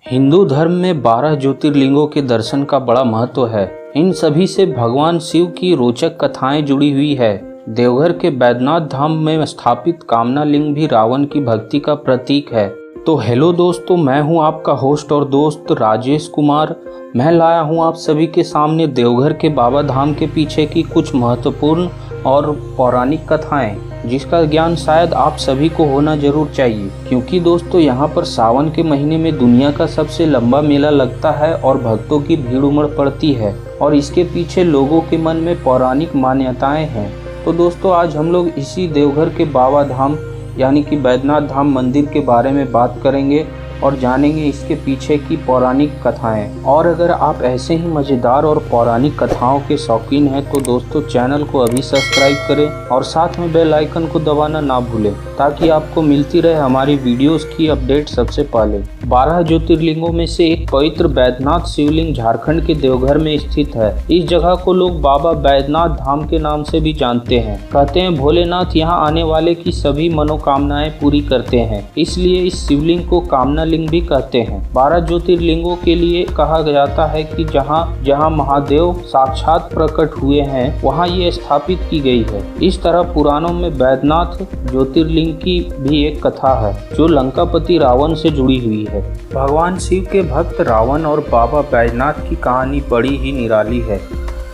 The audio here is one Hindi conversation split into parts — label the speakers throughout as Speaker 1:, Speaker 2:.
Speaker 1: हिंदू धर्म में 12 ज्योतिर्लिंगों के दर्शन का बड़ा महत्व है। इन सभी से भगवान शिव की रोचक कथाएं जुड़ी हुई है। देवघर के बैद्यनाथ धाम में स्थापित कामना लिंग भी रावण की भक्ति का प्रतीक है। तो हेलो दोस्तों, मैं हूं आपका होस्ट और दोस्त राजेश कुमार। मैं लाया हूं आप सभी के सामने देवघर के बाबा धाम के पीछे की कुछ महत्वपूर्ण और पौराणिक कथाएं, जिसका ज्ञान शायद आप सभी को होना जरूर चाहिए, क्योंकि दोस्तों यहाँ पर सावन के महीने में दुनिया का सबसे लंबा मेला लगता है और भक्तों की भीड़ उमड़ पड़ती है और इसके पीछे लोगों के मन में पौराणिक मान्यताएं हैं। तो दोस्तों आज हम लोग इसी देवघर के बाबा धाम यानी कि बैद्यनाथ धाम मंदिर के बारे में बात करेंगे और जानेंगे इसके पीछे की पौराणिक कथाएं। और अगर आप ऐसे ही मज़ेदार और पौराणिक कथाओं के शौकीन हैं तो दोस्तों चैनल को अभी सब्सक्राइब करें और साथ में बेल आइकन को दबाना ना भूलें, ताकि आपको मिलती रहे हमारी वीडियोस की अपडेट सबसे पहले। 12 ज्योतिर्लिंगों में से एक पवित्र बैद्यनाथ शिवलिंग झारखंड के देवघर में स्थित है। इस जगह को लोग बाबा बैद्यनाथ धाम के नाम से भी जानते हैं। कहते हैं भोलेनाथ यहाँ आने वाले की सभी मनोकामनाएं पूरी करते हैं, इसलिए इस शिवलिंग को कामना लिंग भी कहते हैं। 12 ज्योतिर्लिंगों के लिए कहा जाता है कि जहाँ जहाँ महादेव साक्षात प्रकट हुए हैं वहाँ ये स्थापित की गई है। इस तरह पुराणों में बैद्यनाथ ज्योतिर्लिंग की भी एक कथा है जो लंकापति रावण से जुड़ी हुई है। भगवान शिव के भक्त रावण और बाबा बैद्यनाथ की कहानी बड़ी ही निराली है।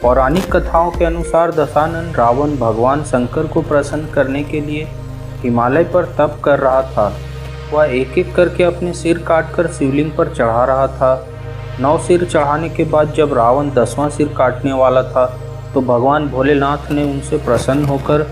Speaker 1: पौराणिक कथाओं के अनुसार दशानन रावण भगवान शंकर को प्रसन्न करने के लिए हिमालय पर तप कर रहा था। वह एक एक करके अपने सिर काटकर शिवलिंग पर चढ़ा रहा था। 9 सिर चढ़ाने के बाद जब रावण 10वां सिर काटने वाला था तो भगवान भोलेनाथ ने उनसे प्रसन्न होकर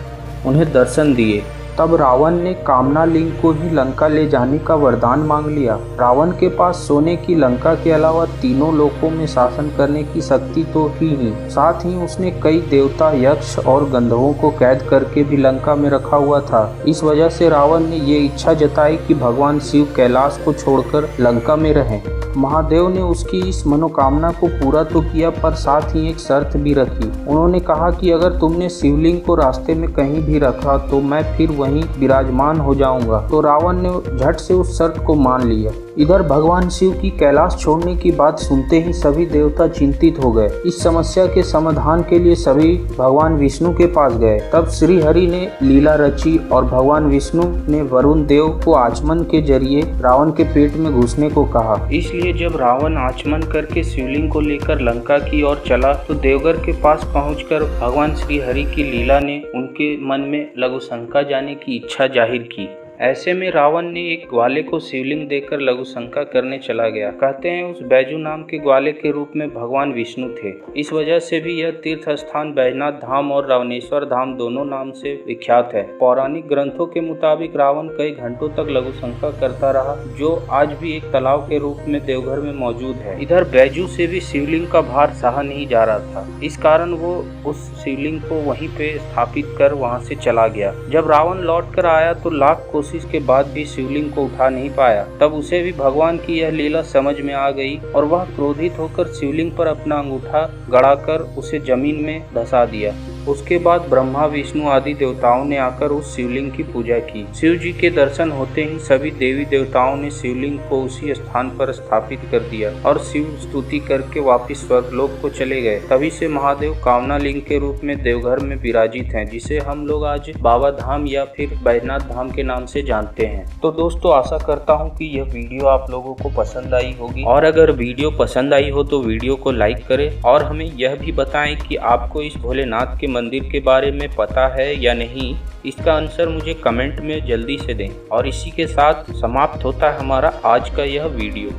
Speaker 1: उन्हें दर्शन दिए। तब रावण ने कामना लिंग को ही लंका ले जाने का वरदान मांग लिया। रावण के पास सोने की लंका के अलावा तीनों लोकों में शासन करने की शक्ति तो ही नहीं, साथ ही उसने कई देवता, यक्ष और गंधर्वों को कैद करके भी लंका में रखा हुआ था। इस वजह से रावण ने ये इच्छा जताई कि भगवान शिव कैलाश को छोड़कर लंका में रहें। महादेव ने उसकी इस मनोकामना को पूरा तो किया, पर साथ ही एक शर्त भी रखी। उन्होंने कहा कि अगर तुमने शिवलिंग को रास्ते में कहीं भी रखा तो मैं फिर वहीं विराजमान हो जाऊंगा। तो रावण ने झट से उस शर्त को मान लिया। इधर भगवान शिव की कैलाश छोड़ने की बात सुनते ही सभी देवता चिंतित हो गए। इस समस्या के समाधान के लिए सभी भगवान विष्णु के पास गए। तब श्री हरि ने लीला रची और भगवान विष्णु ने वरुण देव को आचमन के जरिए रावण के पेट में घुसने को कहा। इसलिए जब रावण आचमन करके शिवलिंग को लेकर लंका की ओर चला तो देवघर के पास पहुंचकर भगवान श्री हरि की लीला ने उनके मन में लघु शंका जाने की इच्छा जाहिर की। ऐसे में रावण ने एक ग्वाले को शिवलिंग देकर लघु शंका करने चला गया। कहते हैं उस बैजू नाम के ग्वाले के रूप में भगवान विष्णु थे। इस वजह से भी यह तीर्थ स्थान बैजनाथ धाम और रावणेश्वर धाम दोनों नाम से विख्यात है। पौराणिक ग्रंथों के मुताबिक रावण कई घंटों तक लघु शंका करता रहा, जो आज भी एक तालाब के रूप में देवघर में मौजूद है। इधर बैजू से भी शिवलिंग का भार सहा नहीं जा रहा था, इस कारण वो उस शिवलिंग को वहीं पे स्थापित कर वहां से चला गया। जब रावण लौट कर आया तो लाख कोशिश के बाद भी शिवलिंग को उठा नहीं पाया। तब उसे भी भगवान की यह लीला समझ में आ गई और वह क्रोधित होकर शिवलिंग पर अपना अंगूठा गड़ाकर उसे जमीन में धंसा दिया। उसके बाद ब्रह्मा, विष्णु आदि देवताओं ने आकर उस शिवलिंग की पूजा की। शिव जी के दर्शन होते ही सभी देवी देवताओं ने शिवलिंग को उसी स्थान पर स्थापित कर दिया और शिव स्तुति करके वापिस स्वर्गलोक को चले गए। तभी से महादेव कामना लिंग के रूप में देवघर में विराजित हैं, जिसे हम लोग आज बाबा धाम या फिर बैद्यनाथ धाम के नाम से जानते हैं। तो दोस्तों आशा करता हूँ कि यह वीडियो आप लोगों को पसंद आई होगी, और अगर वीडियो पसंद आई हो तो वीडियो को लाइक करें और हमें यह भी बताएं कि आपको इस भोलेनाथ के मंदिर के बारे में पता है या नहीं। इसका आंसर मुझे कमेंट में जल्दी से दें। और इसी के साथ समाप्त होता है हमारा आज का यह वीडियो।